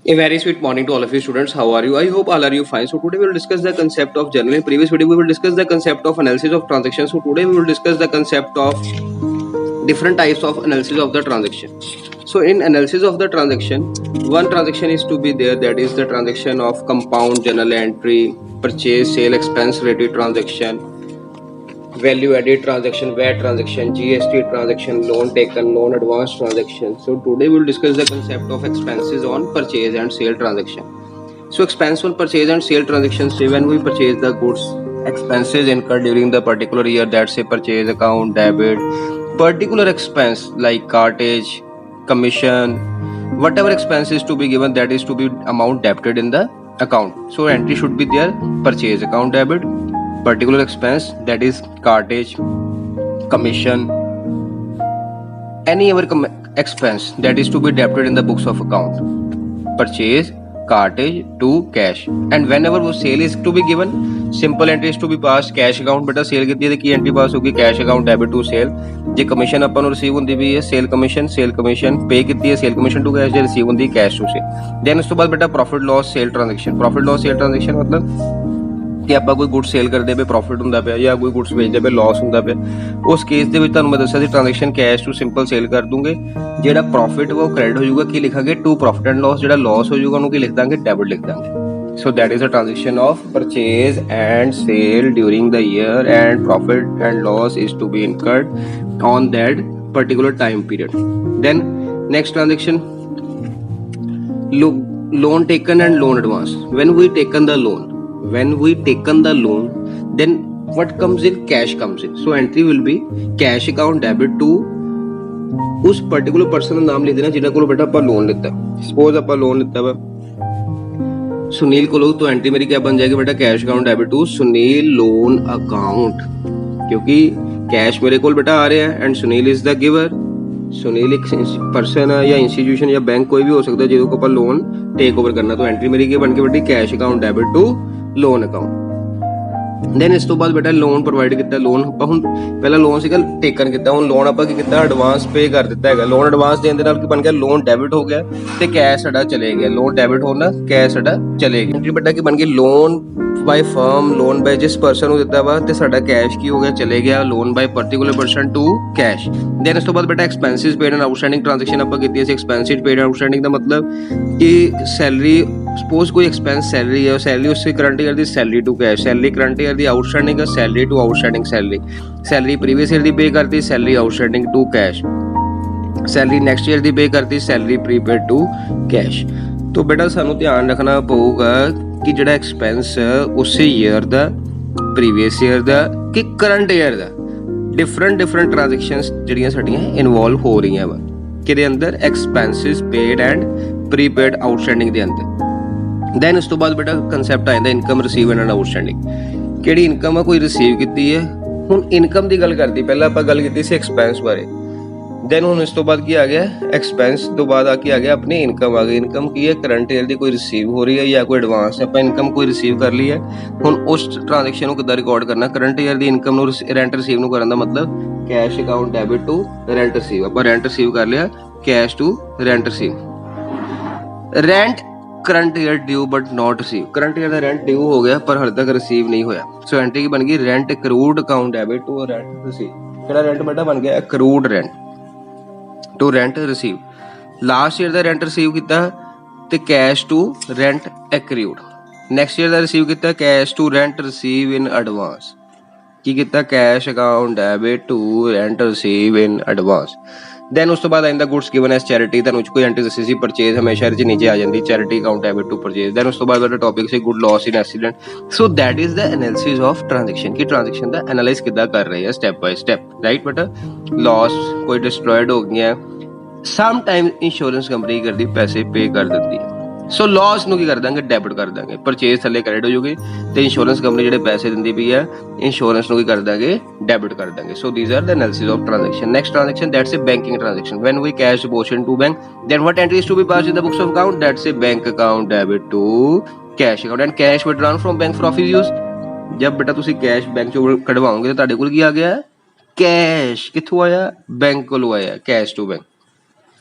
A very sweet morning to all of you students. How are you? I hope all are you fine. So today we will discuss the concept of journal. In previous video we will discuss the concept of analysis of transactions. So today we will discuss the concept of different types of analysis of the transaction. So in analysis of the transaction, one transaction is to be there, that is the transaction of compound journal entry, purchase, sale, expense related transaction, value added transaction, VAT transaction, GST transaction, loan taken, loan advance transaction. So today we will discuss the concept of expenses on purchase and sale transaction. So expense on purchase and sale transactions say when we purchase the goods, expenses incurred during the particular year, that's a purchase account debit. Particular expense like cartage, commission, whatever expenses to be given, that is to be amount debited in the account. So entry should be there, purchase account debit, particular expense, that is cartage, commission, any other expense that is to be debited in the books of account, purchase, cartage to cash. And whenever वो sale is to be given, simple entry is to be passed cash account. बेटा sale ਕੀਤੀ है तो की entry pass होगी cash account debit to sale. ਜੇ commission ਆਪਾਂ ਨੂੰ receive ਹੁੰਦੀ ਵੀ ਹੈ sale commission pay ਕੀਤੀ ਹੈ sale commission to cash, ਜੇ receive ਹੁੰਦੀ cash to sale. then ਉਸ ਤੋਂ ਬਾਅਦ बेटा profit loss sale transaction मतलब ਕਿ ਆਪਾਂ ਕੋਈ ਗੁੱਡ ਸੇਲ ਕਰਦੇ ਪਏ ਪ੍ਰੋਫਿਟ ਹੁੰਦਾ ਪਿਆ ਜਾਂ ਕੋਈ ਗੁੱਡਸ ਵੇਚਦੇ ਪਏ ਲਾਸ ਹੁੰਦਾ ਪਿਆ, ਉਸ ਕੇਸ ਦੇ ਵਿੱਚ ਤੁਹਾਨੂੰ ਮੈਂ ਦੱਸਿਆ ਸੀ transaction cash to simple sale ਕਰ ਦੂੰਗੇ। ਜਿਹੜਾ ਪ੍ਰੋਫਿਟ ਉਹ ਕ੍ਰੈਡਿਟ ਹੋ ਜਾਊਗਾ, ਕੀ ਲਿਖਾਂਗੇ ਟੂ ਪ੍ਰੋਫਿਟ ਐਂਡ ਲਾਸ, ਜਿਹੜਾ ਲਾਸ ਹੋ ਜਾਊਗਾ ਉਹਨੂੰ ਕੀ ਲਿਖ ਦਾਂਗੇ ਡੈਬਿਟ ਲਿਖ ਦਾਂਗੇ। So that is a transaction of purchase and sale during the year and profit and loss is to be incurred on that particular time period. Then next transaction, loan taken and loan advance. When we taken the loan, then what comes in? Cash comes in. So entry will be cash account debit to उस particular person का नाम लिख देना जिन्होंने को बेटा आप loan लेता। सपोज आप लोन लेता वा सुनील को, तो एंट्री मेरी क्या बन जाएगी बेटा cash account debit to Sunil loan account, क्योंकि कैश मेरे को बेटा आ रहा है and Sunil is the giver. Sunil एक पर्सन है या इंस्टीट्यूशन या बैंक कोई भी हो सकता है जिसको ਆਪਾਂ लोन टेक ओवर करना, तो एंट्री मेरी क्या बन के बेटी cash account debit to loan account. Then ਇਸ ਤੋਂ ਬਾਅਦ ਬੇਟਾ ਲੋਨ ਪ੍ਰੋਵਾਈਡ ਕੀਤਾ, ਲੋਨ ਆਪਾਂ ਹੁਣ ਪਹਿਲਾਂ ਲੋਨ ਸੀਗਾ ਟੇਕਨ ਕੀਤਾ, ਹੁਣ ਲੋਨ ਆਪਾਂ ਕੀ ਕੀਤਾ ਐਡਵਾਂਸ ਪੇ ਕਰ ਦਿੱਤਾ ਹੈਗਾ। ਲੋਨ ਐਡਵਾਂਸ ਦੇਣ ਦੇ ਨਾਲ ਕੀ ਬਣ ਗਿਆ ਲੋਨ ਡੈਬਿਟ ਹੋ ਗਿਆ ਤੇ ਕੈਸ਼ ਸਾਡਾ ਚਲੇ ਗਿਆ, ਲੋਨ ਡੈਬਿਟ ਹੋਣਾ ਕੈਸ਼ ਸਾਡਾ ਚਲੇ ਗਿਆ। ਬੇਟਾ ਕੀ ਬਣ ਗਈ ਲੋਨ ਬਾਈ ਫਰਮ, ਲੋਨ ਬਾਈ ਜਿਸ ਪਰਸਨ ਨੂੰ ਦਿੱਤਾ ਵਾ ਤੇ ਸਾਡਾ ਕੈਸ਼ ਕੀ ਹੋ ਗਿਆ ਚਲੇ ਗਿਆ, loan by particular person to cash. Then ਇਸ ਤੋਂ ਬਾਅਦ ਬੇਟਾ expenses paid and outstanding transaction ਆਪਾਂ ਕੀਤੀ ਸੀ। ਐਕਸਪੈਂਸਿਸ ਪੇਡ ਐਂਡ ਆਊਟਸਟੈਂਡਿੰਗ ਦਾ ਮਤਲਬ ਕਿ ਸੈਲਰੀ, सपोज कोई एक्सपेंस सैलरी है, सैलरी उससे करंट ईयर दी salary to cash, salary current year दी आउटस्टैंडिंग है salary to outstanding salary, salary previous year दी पे करती salary outstanding to cash, salary next year दी पे करती सैलरी प्रीपेड टू कैश। तो बेटा सानू ध्यान रखना पऊगा कि जिहड़ा एक्सपेंस उसे ईयर दा, प्रीवियस ईयर दा कि करंट ईयर दा, डिफरेंट ट्रांजैक्शंस जिहड़ियां साडीयां इनवॉल्व हो रही वा किहदे अंदर expenses paid and prepaid outstanding दे अंदर। ਦੈਨ ਉਸ ਤੋਂ ਬਾਅਦ ਬੇਟਾ ਕਨਸੈਪਟ ਆ ਜਾਂਦਾ ਇਨਕਮ ਰਿਸੀਵ ਐਂਡ ਆਊਟਸਟੈਂਡਿੰਗ। ਕਿਹੜੀ ਇਨਕਮ ਆ ਕੋਈ ਰਿਸੀਵ ਕੀਤੀ ਹੈ, ਹੁਣ ਇਨਕਮ ਦੀ ਗੱਲ ਕਰਦੀ, ਪਹਿਲਾਂ ਆਪਾਂ ਗੱਲ ਕੀਤੀ ਸੀ ਐਕਸਪੈਂਸ ਬਾਰੇ। ਦੈਨ ਹੁਣ ਇਸ ਤੋਂ ਬਾਅਦ ਕੀ ਆ ਗਿਆ ਐਕਸਪੈਂਸ ਤੋਂ ਬਾਅਦ ਆ ਕੀ ਆ ਗਿਆ ਆਪਣੀ ਇਨਕਮ ਆ ਗਈ। ਇਨਕਮ ਕੀ ਹੈ ਕਰੰਟ ਈਅਰ ਦੀ ਕੋਈ ਰਿਸੀਵ ਹੋ ਰਹੀ ਹੈ ਜਾਂ ਕੋਈ ਐਡਵਾਂਸ ਆਪਾਂ ਇਨਕਮ ਕੋਈ ਰਿਸੀਵ ਕਰ ਲਈ ਹੈ। ਹੁਣ ਉਸ ਟ੍ਰਾਂਜੈਕਸ਼ਨ ਨੂੰ ਕਿੱਦਾਂ ਰਿਕਾਰਡ ਕਰਨਾ, ਕਰੰਟ ਈਅਰ ਦੀ ਇਨਕਮ ਨੂੰ ਰੈਂਟ ਰਿਸੀਵ ਨੂੰ ਕਰਨ ਦਾ ਮਤਲਬ cash account debit to rent receive. ਆਪਾਂ ਰੈਂਟ ਰਿਸੀਵ ਕਰ ਲਿਆ cash to rent receive. Rent current year due but not receive, current year का रेंट ड्यू हो गया पर हाले तक रिसीव नहीं होया। सो एंट्री की बन गई rent accrued account debit to rent receive. केड़ा रेंट बेटा बन गया accrued rent to rent receive. Last year का रेंट रिसीव किया ते cash to rent accrued. Next year का रिसीव किया cash to rent receive in advance. की किया cash account debit to rent receive in advance. Then ਉਸ ਤੋਂ ਬਾਅਦ ਆਇੰਦਾ ਗੁੱਡਸ ਗਿਵਨ ਐਸ ਚੈਰਿਟੀ, ਤੁਹਾਨੂੰ ਕੋਈ ਐਂਟਰੀ ਦੱਸੀ ਸੀ ਪਰਚੇਜ਼ ਹਮੇਸ਼ਾ ਇਹਦੇ ਨੀਚੇ ਆ ਜਾਂਦੀ charity account debit to purchase. Then ਉਸ ਤੋਂ ਬਾਅਦ ਵਾਲਾ ਟੌਪਿਕ ਸੀ good loss in accident. So that is the analysis of transaction ਕਿ ਟ੍ਰਾਂਜੈਕਸ਼ਨ ਦਾ ਐਨਾਲਾਈਜ਼ ਕਿੱਦਾਂ ਕਰ ਰਹੇ ਆ ਸਟੈਪ ਬਾਈ ਸਟੈਪ, ਰਾਈਟ ਬੇਟਾ। ਲਾਸ ਕੋਈ ਡਿਸਟਰੋਇਡ ਹੋ ਗਿਆ, ਸਮ ਟਾਈਮ ਇੰਸ਼ੋਰੈਂਸ ਕੰਪਨੀ ਕਰਦੀ ਪੈਸੇ ਪੇ ਕਰ ਦਿੰਦੀ ਹੈ। ਸੋ ਲਾਸ ਨੂੰ ਕੀ ਕਰ ਦਾਂਗੇ ਡੈਬਿਟ ਕਰ ਦਾਂਗੇ, ਪਰਚੇਜ਼ ਥੱਲੇ ਕ੍ਰੈਡਿਟ ਹੋ ਜੂਗੀ ਤੇ ਇੰਸ਼ੋਰੈਂਸ ਕੰਪਨੀ ਜਿਹੜੇ ਪੈਸੇ ਦਿੰਦੀ ਪਈ ਹੈ ਇੰਸ਼ੋਰੈਂਸ ਨੂੰ ਕੀ ਕਰ ਦਾਂਗੇ ਡੈਬਿਟ ਕਰ ਦਾਂਗੇ। So these are the analysis of transaction. Next transaction that's a banking transaction. When we cash deposit to bank then what entry is to be passed in the books of account, that's a bank account debit to cash account and cash withdrawn from bank for office use। जब बेटा तुसी cash bank चों कढवाओगे तो ਤੁਹਾਡੇ ਕੋਲ ਕੀ ਆ ਗਿਆ cash, ਕਿੱਥੋਂ ਆਇਆ ਬੈਂਕ ਕੋਲੋਂ ਆਇਆ ਕੈਸ਼ ਟੂ ਬੈਂਕ।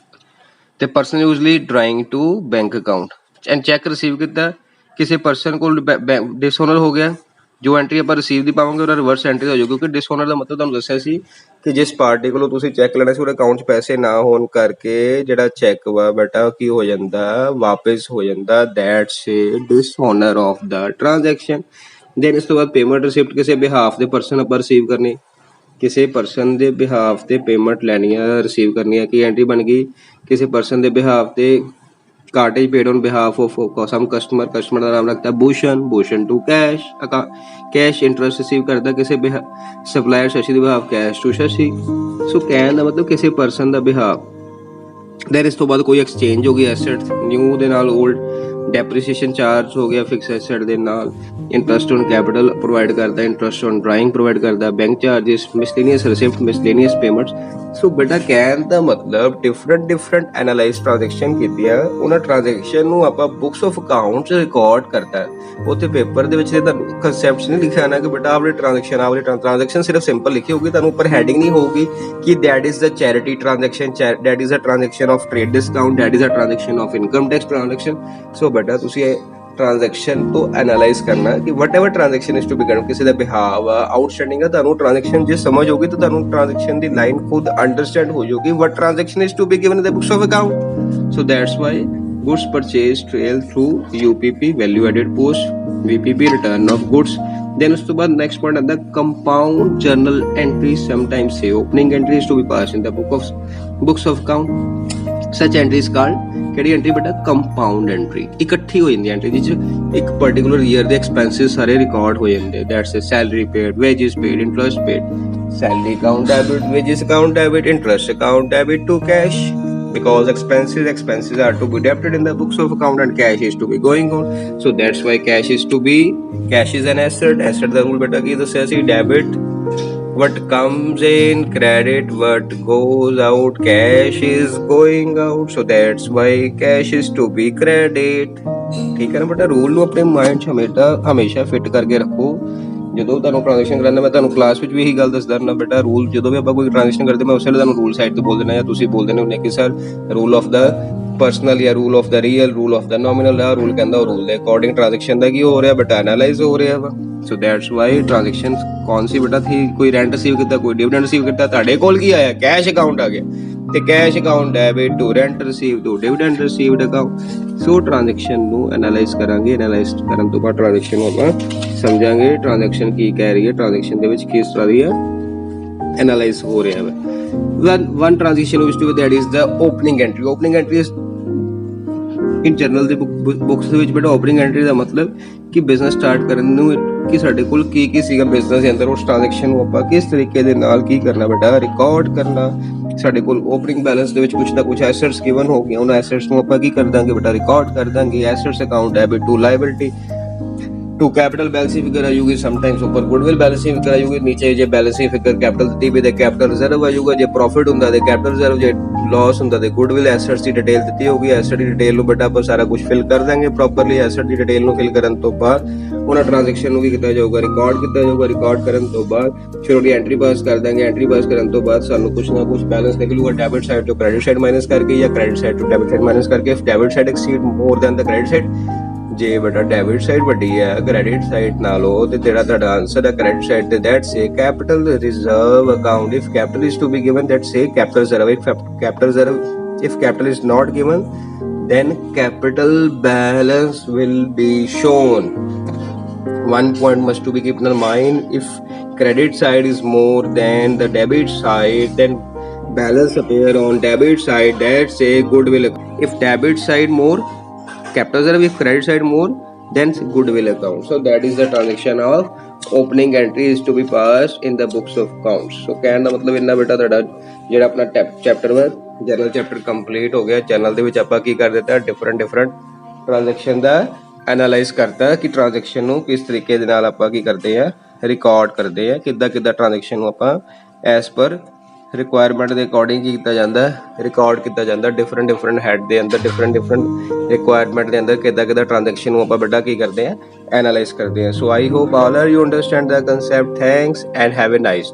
ਤੇ person usually drawing to bank account and cheque receive ਕੀਤਾ, ਕਿਸੇ ਪਰਸਨ ਕੋਲ ਡਿਸਓਨਰ ਹੋ ਗਿਆ, ਜੋ ਐਂਟਰੀ ਆਪਾਂ ਰਿਸੀਵ ਦੀ ਪਾਵਾਂਗੇ ਉਹਦਾ ਰਿਵਰਸ ਐਂਟਰੀ ਹੋ ਜਾਊਗੀ, ਕਿਉਂਕਿ ਡਿਸਓਨਰ ਦਾ ਮਤਲਬ ਤੁਹਾਨੂੰ ਦੱਸਿਆ ਸੀ ਕਿ ਜਿਸ ਪਾਰਟੀ ਕੋਲੋਂ ਤੁਸੀਂ ਚੈੱਕ ਲੈਣਾ ਸੀ ਉਹਦੇ ਅਕਾਊਂਟ 'ਚ ਪੈਸੇ ਨਾ ਹੋਣ ਕਰਕੇ ਜਿਹੜਾ ਚੈੱਕ ਵਾ ਬੇਟਾ ਕੀ ਹੋ ਜਾਂਦਾ, ਵਾਪਿਸ ਹੋ ਜਾਂਦਾ। That's a dishonour of the transaction. ਦੈਨ ਇਸ ਤੋਂ ਬਾਅਦ ਪੇਮੈਂਟ ਰਿਸਿਪਟ, ਕਿਸੇ ਬਿਹਾਫ ਦੇ ਪਰਸਨ ਆਪਾਂ ਰਿਸੀਵ ਕਰਨੀ, ਕਿਸੇ ਪਰਸਨ ਦੇ ਬਿਹਾਫ ਤੇ ਪੇਮੈਂਟ ਲੈਣੀ ਆ, ਰਿਸੀਵ ਕਰਨੀ ਆ। ਕੀ ਐਂਟਰੀ ਬਣ ਗਈ, ਕਿਸੇ ਪਰਸਨ ਦੇ ਬਿਹਾਫ ਤੇ cartage paid on behalf of some customer, customer ਦਾ ਨਾਮ ਰੱਖਤਾ Bhushan, Bhushan to cash, cash interest receive ਕਰਦਾ ਕਿਸੇ ਸਪਲਾਇਰ ਸ਼ਸ਼ੀ ਦੇ behalf, cash to Shashi. So ਕਹਿਣ ਦਾ ਮਤਲਬ ਕਿਸੇ ਪਰਸਨ ਦਾ ਬਿਹਾਫ। ਦੈਨ ਇਸ ਤੋਂ ਬਾਅਦ ਕੋਈ ਐਕਸਚੇਂਜ ਹੋ ਗਈ ਐਸੈਟ, ਨਿਊ ਦੇ ਨਾਲ ਓਲਡ, ਡੈਪਰੀਸੀਏਸ਼ਨ ਚਾਰਜ ਹੋ ਗਿਆ ਫਿਕਸ ਐਸੈਟ ਦੇ ਨਾਲ, ਇੰਟਰਸਟ ਔਨ ਕੈਪੀਟਲ ਪ੍ਰੋਵਾਈਡ ਕਰਦਾ, ਇੰਟਰਸਟ ਔਨ ਡਰਾਇੰਗ ਪ੍ਰੋਵਾਈਡ ਕਰਦਾ, bank charges, miscellaneous receipt, miscellaneous payments. So ਬੇਟਾ ਕਹਿਣ ਦਾ ਮਤਲਬ ਡਿਫਰੈਂਟ ਐਨਾਲਾਈਜ਼ ਟ੍ਰਾਂਜੈਕਸ਼ਨ ਕੀਤੀਆਂ, ਉਹਨਾਂ ਟ੍ਰਾਂਜੈਕਸ਼ਨ ਨੂੰ ਆਪਾਂ ਬੁੱਕਸ ਆਫ ਅਕਾਊਂਟਸ ਰਿਕਾਰਡ ਕਰਤਾ। ਉੱਥੇ ਪੇਪਰ ਦੇ ਵਿੱਚ ਤੁਹਾਨੂੰ ਕਨਸੈਪਟ ਨਹੀਂ ਲਿਖਿਆ ਨਾ ਕਿ ਬੇਟਾ ਆਹ ਵਾਲੀ ਟ੍ਰਾਂਜੈਕਸ਼ਨ ਸਿਰਫ ਸਿੰਪਲ ਲਿਖੀ ਹੋਊਗੀ, ਤੁਹਾਨੂੰ ਉੱਪਰ ਹੈਡਿੰਗ ਨਹੀਂ ਹੋਊਗੀ ਕਿ that is the charity transaction, that is a transaction of trade discount, that is a transaction of income tax transaction. So ਬੇਟਾ ਤੁਸੀਂ ਇਹ ਟ੍ਰਾਂਜੈਕਸ਼ਨ ਤੋਂ ਐਨਾਲਾਈਜ਼ ਕਰਨਾ ਕਿ whatever transaction is to be done, ਕਿਸੇ ਦਾ ਬਿਹਾਵ ਆ, ਆਊਟਸਟੈਂਡਿੰਗ ਆ, ਤੁਹਾਨੂੰ ਟ੍ਰਾਂਜੈਕਸ਼ਨ ਜੇ ਸਮਝ ਹੋਗੀ ਤਾਂ ਤੁਹਾਨੂੰ ਟ੍ਰਾਂਜੈਕਸ਼ਨ ਦੀ ਲਾਈਨ ਖੁਦ ਅੰਡਰਸਟੈਂਡ ਹੋ ਜਾਊਗੀ what transaction is to be given in the books of account. So that's why goods purchase trail through UPP, value added post, VPP, return of goods। then ਉਸ ਤੋਂ ਬਾਅਦ next point ਆਉਂਦਾ compound journal entries, sometimes say opening entries to be passed in the books of account। such entries called ਕਿਹੜੀ entry ਬੇਟਾ, compound entry. ਇਕੱਠੀ ਹੋ ਜਾਂਦੀ entry ਜਿਸ ਇੱਕ ਪਾਰਟਿਕੂਲਰ ਈਅਰ ਦੇ ਐਕਸਪੈਂਸਿਸ ਸਾਰੇ ਰਿਕਾਰਡ ਹੋ ਜਾਂਦੇ। That's a salary paid, wages paid, interest paid, salary account debit, wages account debit, interest account debit to cash, because expenses are to be debited in the books of account and cash is to be going on। so that's why cash is an asset the rule ਬੇਟਾ ਕੀ ਦੱਸਿਆ ਸੀ, debit what comes in, credit what goes out, cash is going out, so that's why cash is to be credit। ਠੀਕ ਹੈ ਨਾ ਬੇਟਾ, rule ਨੂੰ ਆਪਣੇ mind 'ਚ ਹਮੇਸ਼ਾ ਫਿੱਟ ਕਰਕੇ ਰੱਖੋ। ਜਦੋਂ ਤੁਹਾਨੂੰ ਟ੍ਰਾਂਜੈਕਸ਼ਨ ਕਰਾਉਂਦਾ, ਮੈਂ ਤੁਹਾਨੂੰ ਕਲਾਸ ਵਿੱਚ ਵੀ ਇਹੀ ਗੱਲ ਦੱਸਦਾ ਰਹਿੰਦਾ ਬੇਟਾ, ਰੂਲ ਜਦੋਂ ਵੀ ਆਪਾਂ ਕੋਈ ਟ੍ਰਾਂਜੈਕਸ਼ਨ ਕਰਦੇ ਮੈਂ ਉਸੇ ਵੇਲੇ ਤੁਹਾਨੂੰ ਰੂਲ ਸਾਈਡ ਤੋਂ ਬੋਲ ਦੇਣਾ, ਜਾਂ ਤੁਸੀਂ ਬੋਲ ਦੇਣੇ ਹੁੰਦੇ ਕਿ sir rule of the personal ਜਾਂ rule of the real, rule of the nominal. ਆ ਰੂਲ ਕਹਿੰਦਾ ਉਹ ਰੂਲ ਦੇ ਅਕੋਰਡਿੰਗ ਟ੍ਰਾਂਜੈਕਸ਼ਨ ਦਾ ਕੀ ਹੋ ਰਿਹਾ ਬੇਟਾ, ਐਨਾਲਾਈਜ਼ ਹੋ ਰਿਹਾ ਵਾ। ਸੋ ਦੈਟਸ ਵਾਈ ਟ੍ਰਾਂਜੈਕਸ਼ਨ ਕੌਣ ਸੀ ਬੇਟਾ ਥੀ, ਕੋਈ ਰੈਂਟ ਰਿਸੀਵ ਕੀਤਾ, ਕੋਈ ਡਿਵੀਡੈਂਡ ਰਿਸੀਵ ਕੀਤਾ, ਤੁਹਾਡੇ ਕੋਲ ਕੀ ਆਇਆ, ਕੈਸ਼ ਅਕਾਊਂਟ ਆ ਗਿਆ, ਤੇ cash account debit to rent receive to dividend received account. So transaction ਨੂੰ ਐਨਾਲਾਈਜ਼ ਕਰਾਂਗੇ, ਐਨਾਲਾਈਜ਼ ਕਰਨ ਤੋਂ ਬਾਅਦ ਟ੍ਰਾਂਜੈਕਸ਼ਨ ਨੂੰ ਆਪਾਂ ਸਮਝਾਂਗੇ ਟ੍ਰਾਂਜੈਕਸ਼ਨ ਕੀ ਕਹਿ ਰਹੀ ਹੈ, ਟ੍ਰਾਂਜੈਕਸ਼ਨ ਦੇ ਵਿੱਚ ਕਿਸ ਤਰ੍ਹਾਂ ਦੀ ਹੈ ਐਨਾਲਾਈਜ਼ ਹੋ ਰਿਹਾ ਹੈ। one transaction which to be that is the opening entry। opening entry is in journal ਦੇ ਬੁੱਕਸ ਦੇ ਵਿੱਚ ਬੇਟਾ ਓਪਨਿੰਗ ਐਂਟਰੀ ਦਾ ਮਤਲਬ ਕਿ ਬਿਜ਼ਨਸ ਸਟਾਰਟ ਕਰਨ ਨੂੰ ਕਿ ਸਾਡੇ ਕੋਲ ਕੀ ਸੀਗਾ ਬਿਜ਼ਨਸ ਦੇ ਅੰਦਰ, ਉਸ ਟ੍ਰਾਂਜੈਕਸ਼ਨ ਨੂੰ ਆਪਾਂ ਕਿਸ ਤਰੀਕੇ ਦੇ ਨਾਲ ਕੀ ਕਰਨਾ ਬੇਟਾ, ਰਿਕਾਰਡ ਕਰਨਾ। ਸਾਡੇ ਕੋਲ ਓਪਨਿੰਗ ਬੈਲੈਂਸ ਦੇ ਵਿੱਚ ਕੁਝ ਨਾ ਕੁਝ ਐਸੈਟਸ ਗਿਵਨ ਹੋ ਗਈਆਂ, ਉਹਨਾਂ ਐਸੈਟਸ ਨੂੰ ਆਪਾਂ ਕੀ ਕਰ ਦਾਂਗੇ ਬੇਟਾ, ਰਿਕਾਰਡ ਕਰ ਦਾਂਗੇ। Assets account debit to liability to capital balancing figure आएगी, समटाइम्स ऊपर गुडविल बैलेंसिंग फिगर आएगी, नीचे जे बैलेंसिंग फिगर कैपिटल दी भी दे कैपिटल रिजर्व आएगा, जे प्रॉफिट हुंदा ते कैपिटल रिजर्व, जे लॉस हुंदा ते गुडविल। एसेट्स दी डिटेल ਦਿੱਤੀ ਹੋਗੀ, ਐਸੈਟ ਦੀ ਡਿਟੇਲ ਨੂੰ ਬੇਟਾ ਆਪਾਂ ਸਾਰਾ ਕੁਝ ਫਿਲ ਕਰ ਦਾਂਗੇ ਪ੍ਰੋਪਰਲੀ। ਐਸੈਟ ਦੀ ਡਿਟੇਲ ਨੂੰ ਫਿਲ ਕਰਨ ਤੋਂ ਬਾਅਦ ਉਹਨਾਂ ਟ੍ਰਾਂਜੈਕਸ਼ਨ ਨੂੰ ਵੀ ਕੀਤਾ ਜਾਊਗਾ, ਰਿਕਾਰਡ ਕੀਤਾ ਜਾਊਗਾ। ਰਿਕਾਰਡ ਕਰਨ ਤੋਂ ਬਾਅਦ ਫਿਰ ਉਹਦੀ ਐਂਟਰੀ ਪਾਸ ਕਰ ਦਾਂਗੇ। ਐਂਟਰੀ ਪਾਸ ਕਰਨ ਤੋਂ ਬਾਅਦ ਸਾਨੂੰ ਕੁਝ ਨਾ ਕੁਝ ਬੈਲੈਂਸ ਨਿਕਲੂਗਾ, ਡੈਬਿਟ ਸਾਈਡ ਤੋਂ ਕ੍ਰੈਡਿਟ ਸਾਈਡ ਮਾਈਨਸ ਕਰਕੇ ਜਾਂ ਕ੍ਰੈਡਿਟ ਸਾਈਡ ਤੋਂ ਡੈਬਿਟ ਸਾਈਡ ਮਾਈਨਸ ਕਰਕੇ। If debit side exceed more than the credit side, ਜੇ ਬੇਟਾ ਡੈਬਿਟ ਸਾਈਡ ਵੱਡੀ ਹੈ ਕ੍ਰੈਡਿਟ ਸਾਈਡ ਨਾਲੋਂ, ਤੇ ਜਿਹੜਾ ਤੁਹਾਡਾ ਆਨਸਰ ਹੈ ਕ੍ਰੈਡਿਟ ਸਾਈਡ ਤੇ, that's a capital reserve account. If capital is to be given, that's a capital reserve. If capital reserve, if capital is not given, then capital balance will be shown। One point must to be kept in mind, if credit side is more than the debit side, then balance appear on debit side, that's a goodwill। If debit side more, capital reserve, if credit side more, then goodwill account। So that is the transaction of opening entry is to be passed in the books of accounts। So ਕਹਿਣ ਦਾ ਮਤਲਬ ਇੰਨਾ ਬੇਟਾ ਤੁਹਾਡਾ ਜਿਹੜਾ ਆਪਣਾ chapter ਵਾ general chapter complete ਹੋ ਗਿਆ। ਚੈਨਲ ਦੇ ਵਿੱਚ ਆਪਾਂ ਕੀ ਕਰ ਦਿੱਤਾ, ਡਿਫਰੈਂਟ ਟ੍ਰਾਂਜੈਕਸ਼ਨ ਦਾ ਐਨਾਲਾਈਜ਼ ਕਰਤਾ ਕਿ ਟ੍ਰਾਂਜੈਕਸ਼ਨ ਨੂੰ ਕਿਸ ਤਰੀਕੇ ਦੇ ਨਾਲ ਆਪਾਂ ਕੀ ਕਰਦੇ ਆ, ਰਿਕਾਰਡ ਕਰਦੇ ਆ, ਕਿੱਦਾਂ ਟ੍ਰਾਂਜੈਕਸ਼ਨ ਨੂੰ ਆਪਾਂ ਐਸ ਪਰ ਰਿਕੁਆਇਰਮੈਂਟ ਦੇ ਅਕੋਰਡਿੰਗ ਕੀਤਾ ਜਾਂਦਾ, ਰਿਕਾਰਡ ਕੀਤਾ ਜਾਂਦਾ। ਡਿਫਰੈਂਟ ਹੈਡ ਦੇ ਅੰਦਰ ਡਿਫਰੈਂਟ ਰਿਕੁਆਇਰਮੈਂਟ ਦੇ ਅੰਦਰ ਕਿੱਦਾਂ ਟ੍ਰਾਂਜੈਕਸ਼ਨ ਨੂੰ ਆਪਾਂ ਬੇਟਾ ਕੀ ਕਰਦੇ ਆ, ਐਨਾਲਾਈਜ਼ ਕਰਦੇ ਆ। So I hope all are you understand the concept. Thanks and have a nice